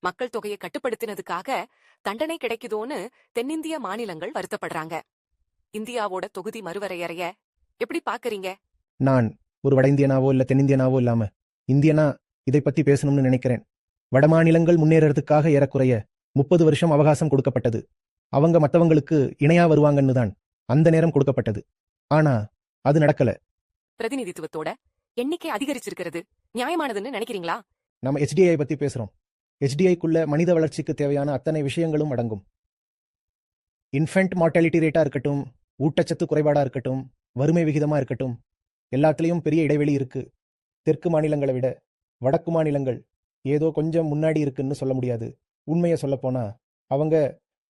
மக்கள் தொகையை கட்டுப்படுத்தினதுக்காக தண்டனை கிடைக்குதோன்னு தென்னிந்திய மாநிலங்கள் வருத்தப்படுறாங்க. இந்தியாவோட தொகுதி மறுவரையறைய எப்படி பாக்குறீங்க? நான் ஒரு வட இந்தியனாவோ இல்ல தென்னிந்தியனாவோ இல்லாம இந்தியனா இதை பத்தி பேசணும்னு நினைக்கிறேன். வடமாநிலங்கள் முன்னேறதுக்காக ஏறக்குறைய 30 வருஷம் அவகாசம் கொடுக்கப்பட்டது. அவங்க மத்தவங்களுக்கு இணையா வருவாங்கன்னு தான் அந்த நேரம் கொடுக்கப்பட்டது. ஆனா அது நடக்கல. பிரதிநிதித்துவத்தோட எண்ணிக்கை அதிகரிச்சிருக்கிறது நியாயமானதுன்னு நினைக்கிறீங்களா? நம்ம HDI பத்தி பேசுறோம். HDIக்குள்ள மனித வளர்ச்சிக்கு தேவையான அத்தனை விஷயங்களும் அடங்கும். இன்ஃபென்ட் மார்டாலிட்டி ரேட்டா இருக்கட்டும், ஊட்டச்சத்து குறைபாடா இருக்கட்டும், வறுமை விகிதமா இருக்கட்டும், எல்லாத்துலயும் பெரிய இடைவெளி இருக்கு. தெற்கு மாநிலங்களை விட வடக்கு மாநிலங்கள் ஏதோ கொஞ்சம் முன்னாடி இருக்குன்னு சொல்ல முடியாது. உண்மையை சொல்லப்போனா அவங்க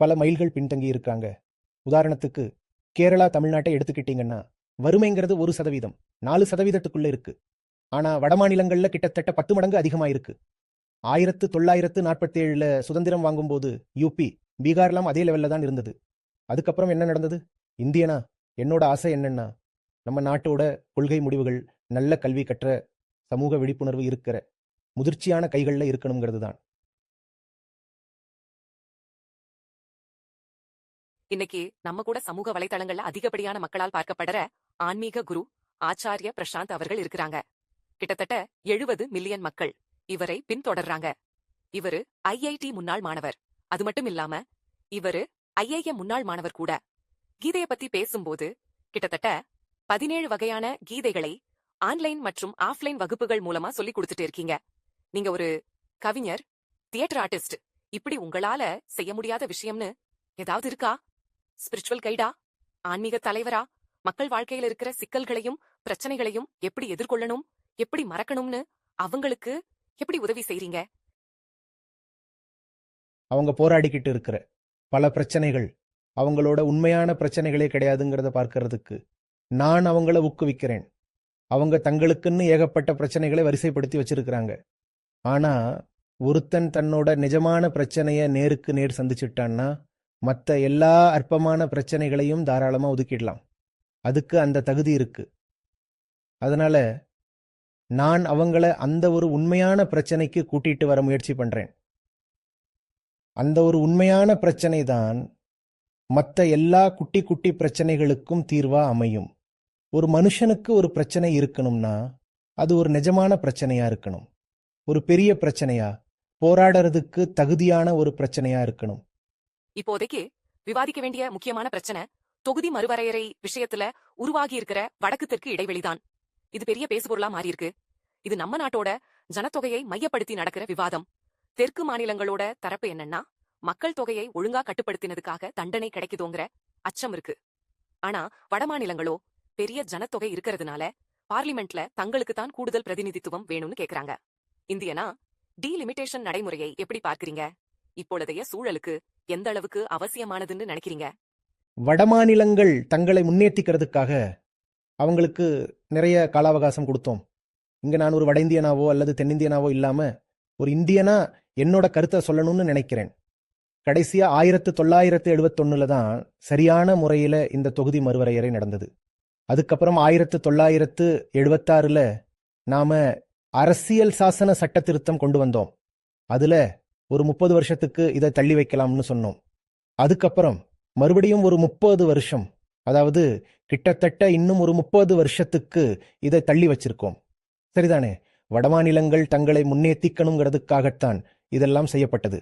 பல மைல்கள் பின்தங்கி இருக்காங்க. உதாரணத்துக்கு கேரளா தமிழ்நாட்டை எடுத்துக்கிட்டீங்கன்னா வறுமைங்கிறது 1%, 4%க்குள்ள இருக்கு. ஆனா வடமாநிலங்கள்ல கிட்டத்தட்ட 10 மடங்கு அதிகமா இருக்கு. 1947 சுதந்திரம் வாங்கும்போது யூபி, பீகார்லாம் அதே லெவல்ல தான் இருந்தது. அதுக்கப்புறம் என்ன நடந்தது? இந்தியனா என்னோட ஆசை என்னன்னா, நம்ம நாட்டோட கொள்கை முடிவுகள் நல்ல கல்வி கற்ற, சமூக விழிப்புணர்வு இருக்கிற முதிர்ச்சியான கைகள்ல இருக்கணுங்கிறது தான். இன்னைக்கு நம்ம கூட சமூக வலைதளங்கள்ல அதிகப்படியான மக்களால் பார்க்கப்படுற ஆன்மீக குரு ஆச்சாரிய பிரசாந்த் அவர்கள் இருக்கிறாங்க. கிட்டத்தட்ட 70 மில்லியன் மக்கள் இவரை பின்தொடர்றாங்க. இவரு IIT முன்னாள் மாணவர். அது மட்டும் இல்லாம இவரு IIM முன்னாள் மாணவர் கூட. கீதைய பத்தி பேசும்போது கிட்டத்தட்ட 17 வகையான கீதைகளை ஆன்லைன் மற்றும் ஆஃப்லைன் வகுப்புகள் மூலமா சொல்லி கொடுத்துட்டு இருக்கீங்க. நீங்க ஒரு கவிஞர், தியேட்டர் ஆர்டிஸ்ட், இப்படி உங்களால செய்ய முடியாத விஷயம்னு ஏதாவது இருக்கா? ஸ்பிரிச்சுவல் கைடா, ஆன்மீக தலைவரா, மக்கள் வாழ்க்கையில இருக்கிற சிக்கல்களையும் பிரச்சனைகளையும் எப்படி எதிர்கொள்ளணும், எப்படி மறக்கணும்னு அவங்களுக்கு எப்படி உதவி செய்றீங்க? அவங்க போராடிக்கிட்டு இருக்கிற பல பிரச்சனைகள் அவங்களோட உண்மையான பிரச்சனைகளே கிடையாதுங்கிறத பார்க்கறதுக்கு நான் அவங்கள ஊக்குவிக்கிறேன். அவங்க தங்களுக்குன்னு ஏகப்பட்ட பிரச்சனைகளை வரிசைப்படுத்தி வச்சிருக்கிறாங்க. ஆனா ஒருத்தன் தன்னோட நிஜமான பிரச்சனைய நேருக்கு நேர் சந்திச்சுட்டான்னா மற்ற எல்லா அற்பமான பிரச்சனைகளையும் தாராளமா ஒதுக்கிடலாம். அதுக்கு அந்த தகுதி இருக்கு. அதனால நான் அவங்கள அந்த ஒரு உண்மையான பிரச்சனைக்கு கூட்டிட்டு வர முயற்சி பண்றேன். அந்த ஒரு உண்மையான பிரச்சனை தான் மற்ற எல்லா குட்டி குட்டி பிரச்சனைகளுக்கும் தீர்வா அமையும். ஒரு மனுஷனுக்கு ஒரு பிரச்சனை இருக்கணும்னா அது ஒரு நிஜமான பிரச்சனையா இருக்கணும். ஒரு பெரிய பிரச்சனையா, போராடுறதுக்கு தகுதியான ஒரு பிரச்சனையா இருக்கணும். இப்போதைக்கு விவாதிக்க வேண்டிய முக்கியமான பிரச்சனை தொகுதி மறுவரையறை விஷயத்துல உருவாகி இருக்கிற வடக்கு தெற்கு இடைவெளிதான். இது பெரிய பேசுபொருளா மாறி இருக்கு. இது நம்ம நாட்டோட ஜனத்தொகையை மையப்படுத்தி நடக்கிற விவாதம். தெற்கு மாநிலங்களோட தரப்பு என்னன்னா, மக்கள் தொகையை ஒழுங்கா கட்டுப்படுத்தினதுக்காக தண்டனை கிடைக்குதோங்கிற அச்சம் இருக்கு. ஆனா வட மாநிலங்களோ பெரிய ஜனத்தொகை இருக்கிறதுனால பார்லிமெண்ட்ல தங்களுக்கு தான் கூடுதல் பிரதிநிதித்துவம் வேணும்னு கேக்குறாங்க. இந்தியனா டீலிமிட்டேஷன் நடைமுறையை எப்படி பார்க்கறீங்க? இப்பொழுதைய சூழலுக்கு எந்த அளவுக்கு அவசியமானதுன்னு நினைக்கிறீங்க? வடமாநிலங்கள் தங்களை முன்னேற்றிக்கிறதுக்காக அவங்களுக்கு நிறைய கால அவகாசம் கொடுத்தோம். இங்க நான் ஒரு வட இந்தியனாவோ அல்லது தென்னிந்தியனாவோ இல்லாம ஒரு இந்தியனா என்னோட கருத்தை சொல்லணும்னு நினைக்கிறேன். கடைசியா 1971 தான் சரியான முறையில இந்த தொகுதி மறுவரையறை நடந்தது. அதுக்கப்புறம் 1976 நாம அரசியல் சாசன சட்ட திருத்தம் கொண்டு வந்தோம். அதுல ஒரு 30 வருஷத்துக்கு இதை தள்ளி வைக்கலாம்னு சொன்னோம். அதுக்கப்புறம் மறுபடியும் ஒரு 30 வருஷம், அதாவது கிட்டத்தட்ட இன்னும் ஒரு 30 வருஷத்துக்கு இதை தள்ளி வச்சிருக்கோம். சரிதானே? வடமாநிலங்கள் தங்களை முன்னேற்றிக்கணுங்கிறதுக்காகத்தான் இதெல்லாம் செய்யப்பட்டது.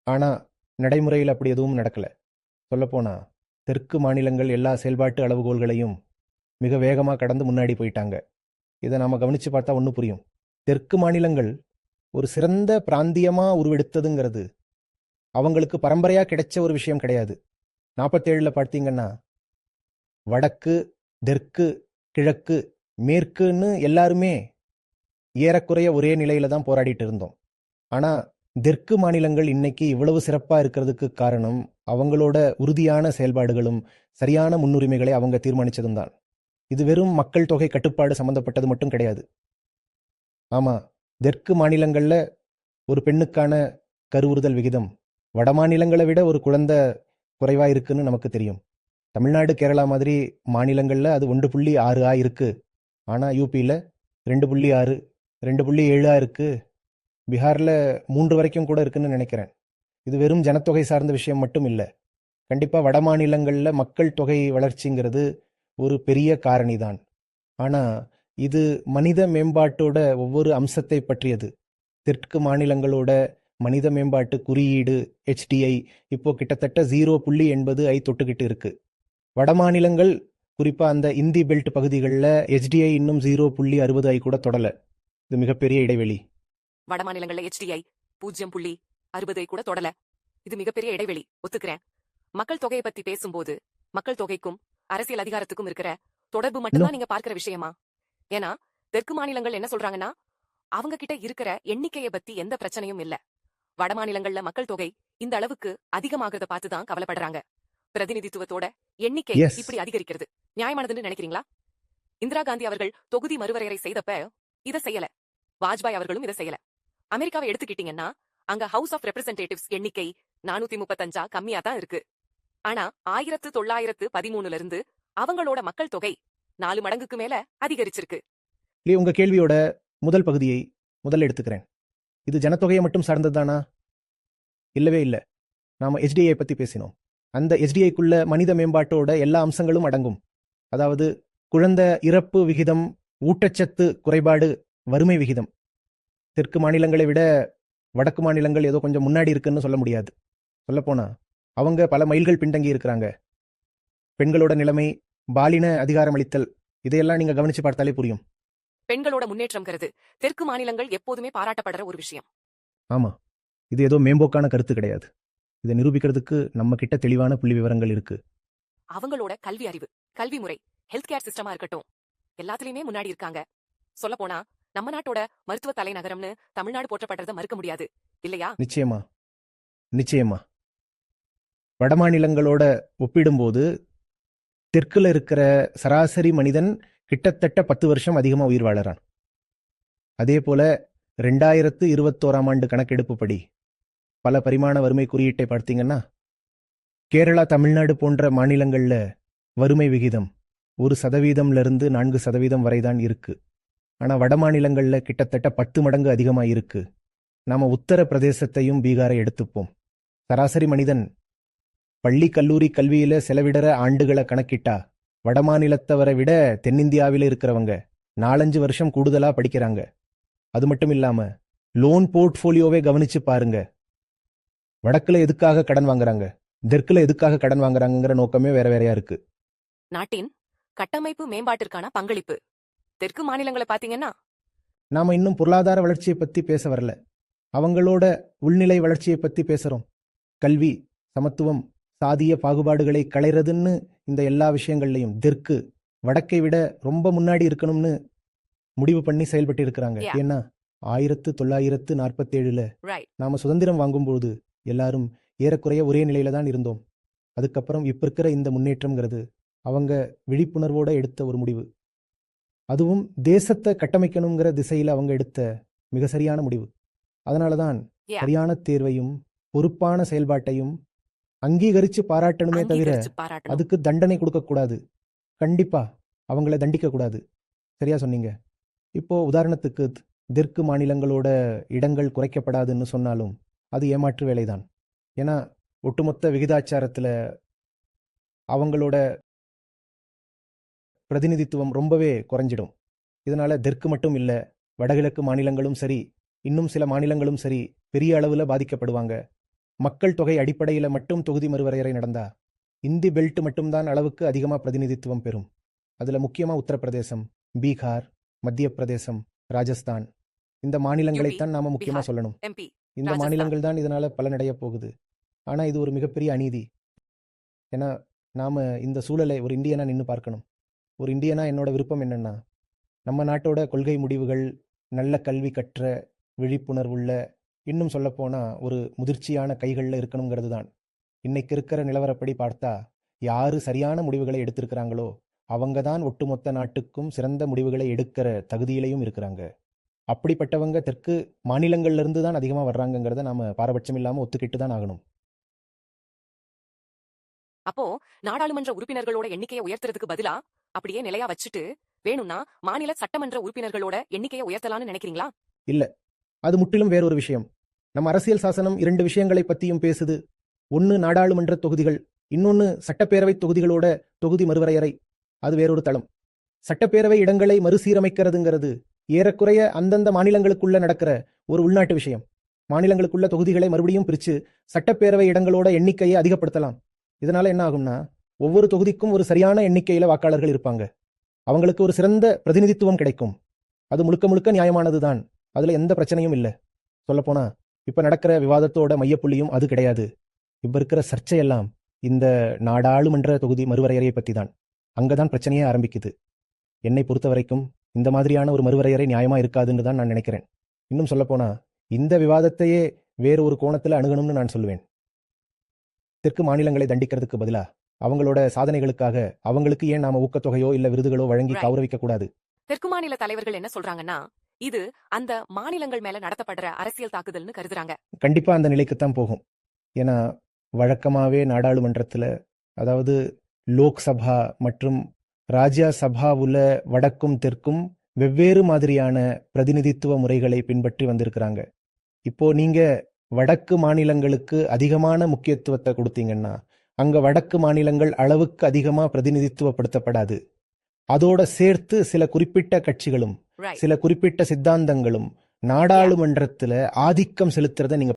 ஆனா நடைமுறையில் அப்படி எதுவும் நடக்கல. சொல்லப்போனா தெற்கு மாநிலங்கள் எல்லா செயல்பாட்டு அளவுகோல்களையும் மிக வேகமா கடந்து முன்னாடி போயிட்டாங்க. இதை நாம கவனிச்சு பார்த்தா ஒன்று புரியும். தெற்கு மாநிலங்கள் ஒரு சிறந்த பிராந்தியமா உருவெடுத்ததுங்கிறது அவங்களுக்கு பரம்பரையா கிடைச்ச ஒரு விஷயம் கிடையாது. 47 பார்த்தீங்கன்னா வடக்கு, தெற்கு, கிழக்கு, மேற்குன்னு எல்லாருமே ஏறக்குறைய ஒரே நிலையில தான் போராடிட்டு இருந்தோம். ஆனா தெற்கு மாநிலங்கள் இன்னைக்கு இவ்வளவு சிறப்பா இருக்கிறதுக்கு காரணம் அவங்களோட உறுதியான செயல்பாடுகளும் சரியான முன்னுரிமைகளை அவங்க தீர்மானிச்சதும் தான். இது வெறும் மக்கள் தொகை கட்டுப்பாடு சம்பந்தப்பட்டது மட்டும் கிடையாது. ஆமா, தெற்கு மாநிலங்கள்ல ஒரு பெண்ணுக்கான கருவுறுதல் விகிதம் வட மாநிலங்களை விட ஒரு குழந்தை குறைவா இருக்குன்னு நமக்கு தெரியும். தமிழ்நாடு, கேரளா மாதிரி மாநிலங்கள்ல அது 1.6 இருக்கு. ஆனா யூபியில 2.6, 2.7 இருக்கு. பீகார்ல 3 வரைக்கும் கூட இருக்குன்னு நினைக்கிறேன். இது வெறும் ஜனத்தொகை சார்ந்த விஷயம் மட்டும் இல்லை. கண்டிப்பா வட மாநிலங்கள்ல மக்கள் தொகை வளர்ச்சிங்கிறது ஒரு பெரிய காரணிதான். ஆனா இது மனித மேம்பாட்டோட ஒவ்வொரு அம்சத்தை பற்றியது. தெற்கு மாநிலங்களோட மனித மேம்பாட்டு குறியீடு HDI இப்போ கிட்டத்தட்ட 0.80 தொட்டுக்கிட்டு இருக்கு. வட மாநிலங்கள் குறிப்பா அந்த இந்தி பெல்ட் பகுதிகளில் HDI இன்னும் 0.60 கூட தொடல. இது மிகப்பெரிய இடைவெளி. வட மாநிலங்கள்ல HDI 0.60 கூட தொடல. இது மிகப்பெரிய இடைவெளி, ஒத்துக்கிறேன். மக்கள் தொகையை பத்தி பேசும்போது மக்கள் தொகைக்கும் அரசியல் அதிகாரத்துக்கும் இருக்கிற தொடர்பு மட்டும்தான் நீங்க பார்க்கிற விஷயமா? ஏன்னா தெற்கு மாநிலங்கள் என்ன சொல்றாங்கன்னா, அவங்க கிட்ட இருக்கிற எண்ணிக்கையை பத்தி எந்த பிரச்சனையும் இல்ல. வட மாநிலங்கள்ல மக்கள் தொகை இந்த அளவுக்கு அதிகமாகறத பார்த்துதான் கவலைப்படுறாங்க. பிரதிநிதித்துவத்தோட எண்ணிக்கை Yes. இப்படி அதிகரிக்கிறது நியாயமானதுன்னு நினைக்கிறீங்களா? இந்திரா காந்தி அவர்கள் தொகுதி மறுவரையறை செய்தப்ப இத செய்யல. வாஜ்பாய் அவர்களும் இத செய்யல. அமெரிக்காவை எடுத்துக்கிட்டீங்கன்னா அங்க ஹவுஸ் ஆஃப் ரெப்ரசன்டேட்டிவ்ஸ் எண்ணிக்கை 435 கம்மியா தான் இருக்கு. ஆனா 1913 இருந்து அவங்களோட மக்கள் தொகை 4 மடங்குக்கு மேல அதிகரிச்சிருக்கு. உங்க கேள்வியோட முதல் பகுதியை முதல்ல எடுத்துக்கிறேன். இது ஜனத்தொகையை மட்டும் சார்ந்ததுதானா? இல்லவே இல்லை. நாம HDI பத்தி பேசினோம். அந்த HDIக்குள்ள மனித மேம்பாட்டோட எல்லா அம்சங்களும் அடங்கும். அதாவது குழந்தை இறப்பு விகிதம், ஊட்டச்சத்து குறைபாடு, வறுமை விகிதம். தெற்கு மாநிலங்களை விட வடக்கு மாநிலங்கள் ஏதோ கொஞ்சம் முன்னாடி இருக்குன்னு சொல்ல முடியாது. சொல்லப்போனா அவங்க பல மைல்கள் பின்தங்கி இருக்கிறாங்க. பெண்களோட நிலைமை, பாலின அதிகாரமளித்தல், இதையெல்லாம் நீங்க கவனிச்சு பார்த்தாலே புரியும். பெண்களோட முன்னேற்றம்ங்கிறது தெற்கு மாநிலங்கள் எப்போதுமே பாராட்டப்படுற ஒரு விஷயம். ஆமா, இது ஏதோ மேம்போக்கான கருத்து கிடையாது. இதை நிரூபிக்கிறதுக்கு நம்ம கிட்ட தெளிவான புள்ளி விவரங்கள் இருக்கு. அவங்களோட கல்வி அறிவு, கல்வி முறை, ஹெல்த் கேர் சிஸ்டமா இருக்கட்டும், எல்லாத்துலயுமே முன்னாடி இருக்காங்க. சொல்ல போனா நம்ம நாட்டோட மருத்துவ தலைநகரம்னு தமிழ்நாடு போற்றப்படுறத மறுக்க முடியாது, இல்லையா? நிச்சயமா, நிச்சயமா. வடமாநிலங்களோட ஒப்பிடும்போது தெற்குல இருக்கிற சராசரி மனிதன் கிட்டத்தட்ட 10 வருஷம் அதிகமா உயிர் வாழறான். அதே போல 2021 கணக்கெடுப்புப்படி பல பரிமாண வறுமை குறியீட்டை பார்த்தீங்கன்னா, கேரளா, தமிழ்நாடு போன்ற மாநிலங்கள்ல வறுமை விகிதம் 1% 4% வரைதான் இருக்கு. ஆனா வட மாநிலங்கள்ல கிட்டத்தட்ட 10 மடங்கு அதிகமா இருக்கு. நாம உத்தர பிரதேசத்தையும் பீகாரை எடுத்துப்போம். சராசரி மனிதன் பள்ளி கல்லூரி கல்வியில செலவிடற ஆண்டுகளை கணக்கிட்டா வடமாநிலத்தவரை விட தென்னிந்தியாவில இருக்கிறவங்க 4-5 வருஷம் கூடுதலா படிக்கிறாங்க. அது மட்டும் இல்லாம லோன் போர்ட்போலியோவை கவனிச்சு பாருங்க. வடக்குல எதுக்காக கடன் வாங்குறாங்க, தெற்குல எதுக்காக கடன் வாங்குறாங்கிற நோக்கமே வேற வேறையா இருக்கு. நாட்டின் கட்டமைப்பு மேம்பாட்டிற்கான பங்களிப்பு தெற்கு மாநிலங்களை பாத்தீங்கன்னா, நாம இன்னும் பொருளாதார வளர்ச்சியை பத்தி பேச வரல. அவங்களோட உள்நிலை வளர்ச்சியை பத்தி பேசுறோம். கல்வி, சமத்துவம், சாதிய பாகுபாடுகளை களைறதுன்னு இந்த எல்லா விஷயங்கள்லையும் தெற்கு வடக்கை விட ரொம்ப முன்னாடி இருக்கணும்னு முடிவு பண்ணி செயல்பட்டு இருக்கிறாங்க. Yeah. ஏன்னா 1947 ரைட், நாம சுதந்திரம் வாங்கும்போது எல்லாரும் ஏறக்குறைய ஒரே நிலையில தான் இருந்தோம். அதுக்கப்புறம் இப்ப இருக்கிற இந்த முன்னேற்றம்ங்கிறது அவங்க விழிப்புணர்வோட எடுத்த ஒரு முடிவு. அதுவும் தேசத்தை கட்டமைக்கணுங்கிற திசையில அவங்க எடுத்த மிக சரியான முடிவு. அதனாலதான் Yeah. சரியான தேர்வையும் பொறுப்பான செயல்பாட்டையும் அங்கீகரிச்சு பாராட்டணுமே தவிர அங்கீகரிச்சு பாராட்டணும். அதுக்கு தண்டனை கொடுக்க கூடாது. கண்டிப்பா அவங்கள தண்டிக்க கூடாது. சரியா சொன்னீங்க. இப்போ உதாரணத்துக்கு தெற்கு மாநிலங்களோட இடங்கள் குறைக்கப்படாதுன்னு சொன்னாலும் அது ஏமாற்று வேலைதான். ஏன்னா ஒட்டுமொத்த விகிதாச்சாரத்துல அவங்களோட பிரதிநிதித்துவம் ரொம்பவே குறைஞ்சிடும். இதனால தெற்கு மட்டும் இல்ல, வடகிழக்கு மாநிலங்களும் சரி, இன்னும் சில மாநிலங்களும் சரி, பெரிய அளவுல பாதிக்கப்படுவாங்க. மக்கள் தொகை அடிப்படையில மட்டும் தொகுதி மறுவரையறை நடந்தா இந்தி பெல்ட் மட்டும்தான் அளவுக்கு அதிகமா பிரதிநிதித்துவம் பெறும். அதுல முக்கியமா உத்தரப்பிரதேசம், பீகார், மத்திய பிரதேசம், ராஜஸ்தான், இந்த மாநிலங்களைத்தான் நாம முக்கியமா பீகார், சொல்லணும். MP, இந்த ராஜஸ்தான். மாநிலங்கள் தான் இதனால பலனடைய போகுது. ஆனா இது ஒரு மிகப்பெரிய அநீதி. ஏன்னா நாம இந்த சூழலை ஒரு இந்தியனா நின்னு பார்க்கணும். ஒரு இந்தியனா என்னோட விருப்பம் என்னன்னா, நம்ம நாட்டோட கொள்கை முடிவுகள் நல்ல கல்வி கற்ற, விழிப்புணர்வுள்ள, இன்னும் சொல்லப்போனா ஒரு முதிர்ச்சியான கைகளில் இருக்கணுங்கிறது தான். இன்னைக்கு இருக்கிற நிலவரப்படி பார்த்தா யாரு சரியான முடிவுகளை எடுத்திருக்கிறாங்களோ அவங்க தான் ஒட்டுமொத்த நாட்டுக்கும் சிறந்த முடிவுகளை எடுக்கிற தகுதியிலையும் இருக்கிறாங்க. அப்படிப்பட்டவங்க தெற்கு மாநிலங்கள்ல இருந்து தான் அதிகமா வர்றாங்கிறத நாம பாரபட்சம் இல்லாம ஒத்துக்கிட்டு தான் ஆகணும். அப்போ நாடாளுமன்ற உறுப்பினர்களோட எண்ணிக்கையை உயர்த்துறதுக்கு பதிலா அப்படியே நிலையா வச்சுட்டு வேணும்னா மாநில சட்டமன்ற உறுப்பினர்களோட எண்ணிக்கையை உயர்த்தலாம்னு நினைக்கிறீங்களா? இல்ல, அது முற்றிலும் வேறொரு விஷயம். நம்ம அரசியல் சாசனம் 2 விஷயங்களை பத்தியும் பேசுது. ஒன்னு நாடாளுமன்ற தொகுதிகள், இன்னொன்னு சட்டப்பேரவை தொகுதிகளோட தொகுதி மறுவரையறை. அது வேறொரு தளம். சட்டப்பேரவை இடங்களை மறுசீரமைக்கிறதுங்கிறது ஏறக்குறைய அந்தந்த மாநிலங்களுக்குள்ள நடக்கிற ஒரு உள்நாட்டு விஷயம். மாநிலங்களுக்குள்ள தொகுதிகளை மறுபடியும் பிரிச்சு சட்டப்பேரவை இடங்களோட எண்ணிக்கையை அதிகப்படுத்தலாம். இதனால என்ன ஆகும்னா, ஒவ்வொரு தொகுதிக்கும் ஒரு சரியான எண்ணிக்கையில வாக்காளர்கள் இருப்பாங்க. அவங்களுக்கு ஒரு சிறந்த பிரதிநிதித்துவம் கிடைக்கும். அது முழுக்க முழுக்க நியாயமானதுதான். அதுல எந்த பிரச்சனையும் இல்லை. சொல்லப்போனா இப்ப நடக்கிற விவாதத்தோட மையப்புள்ளியும் அது கிடையாது. இப்ப இருக்கிற சர்ச்சையெல்லாம் இந்த நாடாளுமன்ற தொகுதி மறுவரையறையை பத்தி தான். அங்கதான் பிரச்சனையே ஆரம்பிக்குது. என்னை பொறுத்த வரைக்கும் இந்த மாதிரியான ஒரு மறுவரையறை நியாயமா இருக்காதுன்னு தான் நான் நினைக்கிறேன். இன்னும் சொல்லப்போனா இந்த விவாதத்தையே வேறு ஒரு கோணத்துல அணுகணும்னு நான் சொல்லுவேன். தெற்கு மாநிலங்களை தண்டிக்கிறதுக்கு பதிலா அவங்களோட சாதனைகளுக்காக அவங்களுக்கு ஏன் நாம ஊக்கத்தொகையோ இல்ல விருதுகளோ வழங்கி Right. கௌரவிக்க கூடாது? தெற்கு மாநில தலைவர்கள் என்ன சொல்றாங்கன்னா, இது அந்த மாநிலங்கள் மேல நடத்தப்படுற அரசியல் தாக்குதல்னு கருதுறாங்க. கண்டிப்பா அந்த நிலைக்குத்தான் போகும். ஏன்னா வழக்கமாவே நாடாளுமன்றத்துல, அதாவது லோக்சபா மற்றும் ராஜ்யசபாவுல வடக்கும் தெற்கும் வெவ்வேறு மாதிரியான பிரதிநிதித்துவ முறைகளை பின்பற்றி வந்திருக்கிறாங்க. இப்போ நீங்க வடக்கு மாநிலங்களுக்கு அதிகமான முக்கியத்துவத்தை கொடுத்தீங்கன்னா அங்க வடக்கு மாநிலங்கள் அளவுக்கு அதிகமா பிரதிநிதித்துவப்படுத்தப்படாது. அதோட சேர்த்து சில குறிப்பிட்ட கட்சிகளும் Right. சில குறிப்பிட்ட சித்தாந்தங்களும் நாடாளுமன்றத்துல ஆதிக்கம் செலுத்துறத நீங்க